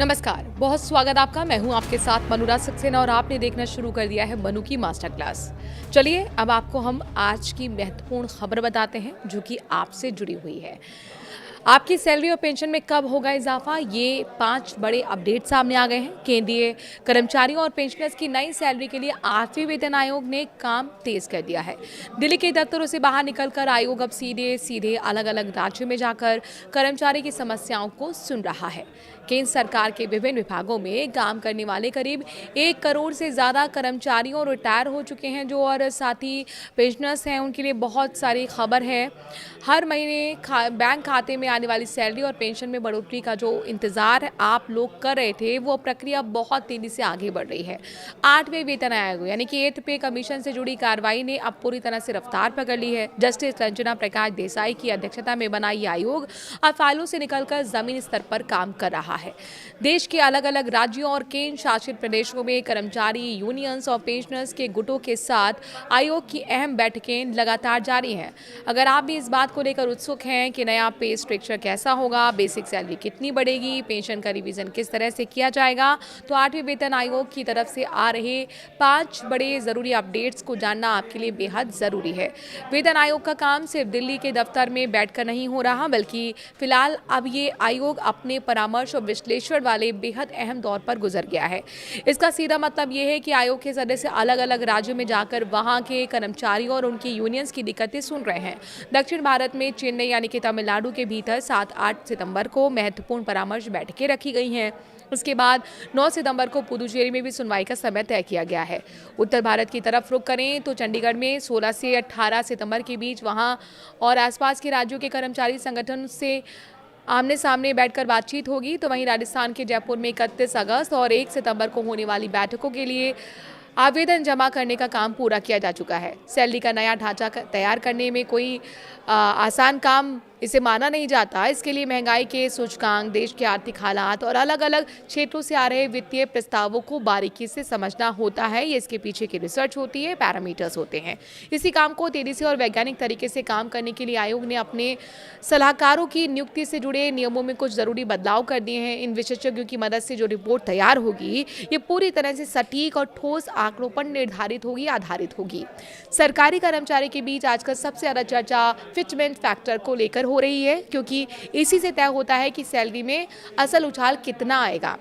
नमस्कार, बहुत स्वागत आपका। मैं हूं आपके साथ मनुराज सक्सेना और आपने देखना शुरू कर दिया है मनु की मास्टर क्लास। चलिए अब आपको हम आज की महत्वपूर्ण खबर बताते हैं जो कि आपसे जुड़ी हुई है। आपकी सैलरी और पेंशन में कब होगा इजाफा, ये 5 बड़े अपडेट सामने आ गए हैं। केंद्रीय कर्मचारियों और पेंशनर्स की नई सैलरी के लिए 8वें वेतन आयोग ने काम तेज कर दिया है। दिल्ली के दफ्तरों से बाहर निकलकर आयोग अब सीधे सीधे अलग अलग राज्यों में जाकर कर्मचारी की समस्याओं को सुन रहा है। केंद्र सरकार के विभिन्न विभागों में काम करने वाले करीब 1 करोड़ से ज्यादा कर्मचारियों रिटायर हो चुके हैं जो और साथ ही पेंशनर्स हैं, उनके लिए बहुत सारी खबर है। हर महीने बैंक खाते में आने वाली सैलरी और पेंशन में बढ़ोतरी का जो इंतजार आप लोग कर रहे थे, वो प्रक्रिया बहुत तेजी से आगे बढ़ रही है। 8वें वेतन आयोग यानी कि 8th पे कमीशन से जुड़ी कार्रवाई ने अब पूरी तरह से रफ्तार पकड़ ली है। जस्टिस रंजना प्रकाश देसाई की अध्यक्षता में बना ये आयोग अब फाइलों से निकलकर जमीन स्तर पर काम कर रहा है। देश के अलग अलग राज्यों और केंद्र शासित प्रदेशों में कर्मचारी यूनियंस और पेंशनर्स के गुटों के साथ आयोग की अहम बैठकें लगातार जारी हैं। अगर आप भी इस बात को लेकर उत्सुक हैं कि नया पे स्ट्रक्चर कैसा होगा, बेसिक सैलरी कितनी बढ़ेगी, पेंशन का रिवीजन किस तरह से किया जाएगा, तो 8वें वेतन आयोग की तरफ से आ रहे 5 बड़े जरूरी अपडेट्स को जानना आपके लिए बेहद जरूरी है। वेतन आयोग का काम सिर्फ दिल्ली के दफ्तर में बैठकर नहीं हो रहा, बल्कि फिलहाल अब ये आयोग अपने परामर्श और विश्लेषण वाले बेहद अहम दौर पर गुजर गया है। इसका सीधा मतलब यह है कि आयोग के सदस्य अलग अलग राज्यों में जाकर वहां के कर्मचारियों और उनकी यूनियंस की दिक्कतें सुन रहे हैं। दक्षिण भारत में चेन्नई यानी कि तमिलनाडु के भीतर 7-8 सितंबर को महत्वपूर्ण परामर्श बैठकें रखी गई हैं। उसके बाद 9 सितंबर को पुदुचेरी में भी सुनवाई का समय तय किया गया है। उत्तर भारत की तरफ रुख करें तो चंडीगढ़ में 16 से 18 सितंबर के बीच वहां और आसपास के राज्यों के कर्मचारी संगठन से आमने सामने बैठकर बातचीत होगी। तो वहीं राजस्थान के जयपुर में 31 अगस्त और 1 सितंबर को होने वाली बैठकों के लिए आवेदन जमा करने का काम पूरा किया जा चुका है। सैलरी का नया ढांचा तैयार करने में कोई आसान काम इसे माना नहीं जाता। इसके लिए महंगाई के सूचकांक, देश के आर्थिक हालात और अलग अलग क्षेत्रों से आ रहे वित्तीय प्रस्तावों को बारीकी से समझना होता है। ये इसके पीछे की रिसर्च होती है, पैरामीटर्स होते हैं। इसी काम को तेजी से और वैज्ञानिक तरीके से काम करने के लिए आयोग ने अपने सलाहकारों की नियुक्ति से जुड़े नियमों में कुछ जरूरी बदलाव कर दिए हैं। इन विशेषज्ञों की मदद से जो रिपोर्ट तैयार होगी, ये पूरी तरह से सटीक और ठोस आंकड़ों पर निर्धारित होगी, आधारित होगी। सरकारी कर्मचारी के बीच आजकल सबसे ज्यादा चर्चा फिटमेंट फैक्टर को लेकर हो रही है, क्योंकि इसी से तय होता है कि सैलरी में असल उछाल कितना आएगा।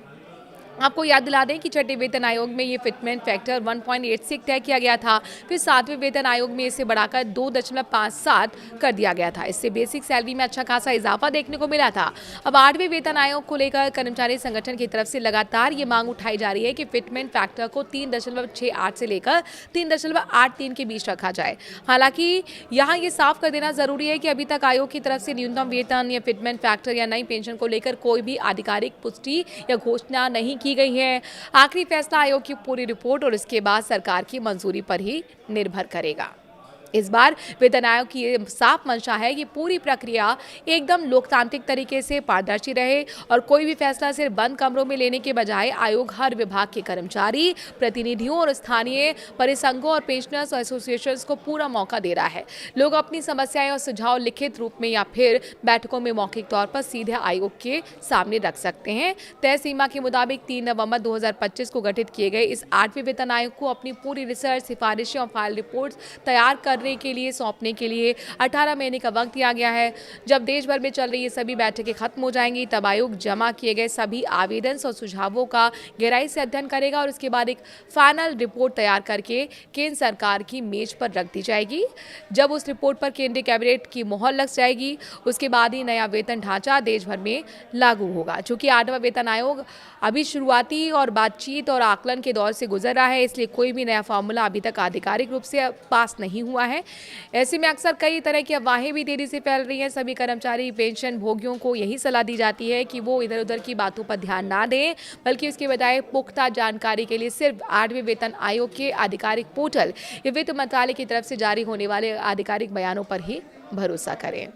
आपको याद दिला दें कि 6ठे वेतन आयोग में ये फिटमेंट फैक्टर 1.86 तय किया गया था। फिर 7वें वेतन आयोग में इसे बढ़ाकर 2.57 कर दिया गया था। इससे बेसिक सैलरी में अच्छा खासा इजाफा देखने को मिला था। अब 8वें वेतन आयोग को लेकर कर्मचारी संगठन की तरफ से लगातार ये मांग उठाई जा रही है कि फिटमेंट फैक्टर को 3.68 से लेकर 3.83 के बीच रखा जाए। हालांकि यहाँ ये साफ कर देना जरूरी है कि अभी तक आयोग की तरफ से न्यूनतम वेतन या फिटमेंट फैक्टर या नई पेंशन को लेकर कोई भी आधिकारिक पुष्टि या घोषणा नहीं की गई है। आखिरी फैसला आयोग की पूरी रिपोर्ट और इसके बाद सरकार की मंजूरी पर ही निर्भर करेगा। इस बार वेतन आयोग की ये साफ मंशा है कि पूरी प्रक्रिया एकदम लोकतांत्रिक तरीके से पारदर्शी रहे और कोई भी फैसला सिर्फ बंद कमरों में लेने के बजाय आयोग हर विभाग के कर्मचारी, प्रतिनिधियों और स्थानीय परिसंघों और पेंशनर्स एसोसिएशंस को पूरा मौका दे रहा है। लोग अपनी समस्याएं और सुझाव लिखित रूप में या फिर बैठकों में मौखिक तौर पर सीधे आयोग के सामने रख सकते हैं। तय सीमा के मुताबिक 3 नवंबर 2025 को गठित किए गए इस 8वें वेतन आयोग को अपनी पूरी रिसर्च, सिफारिशें और फाइल रिपोर्ट्स तैयार करने के लिए सौंपने के लिए 18 महीने का वक्त दिया गया है। जब देश भर में चल रही ये सभी बैठकें खत्म हो जाएंगी, तब आयोग जमा किए गए सभी आवेदन और सुझावों का गहराई से अध्ययन करेगा और उसके बाद एक फाइनल रिपोर्ट तैयार करके केंद्र सरकार की मेज पर रख दी जाएगी। जब उस रिपोर्ट पर केंद्रीय कैबिनेट की मोहर लग जाएगी, उसके बाद ही नया वेतन ढांचा देश भर में लागू होगा। चूंकि 8वां वेतन आयोग अभी शुरुआती और बातचीत और आकलन के दौर से गुजर रहा है, इसलिए कोई भी नया फॉर्मूला अभी तक आधिकारिक रूप से पास नहीं हुआ है। ऐसे में अक्सर कई तरह की अफवाहें भी तेजी से फैल रही हैं। सभी कर्मचारी पेंशन भोगियों को यही सलाह दी जाती है कि वो इधर उधर की बातों पर ध्यान ना दें, बल्कि उसके बजाय पुख्ता जानकारी के लिए सिर्फ 8वें वेतन आयोग के आधिकारिक पोर्टल या वित्त मंत्रालय की तरफ से जारी होने वाले आधिकारिक बयानों पर ही भरोसा करें।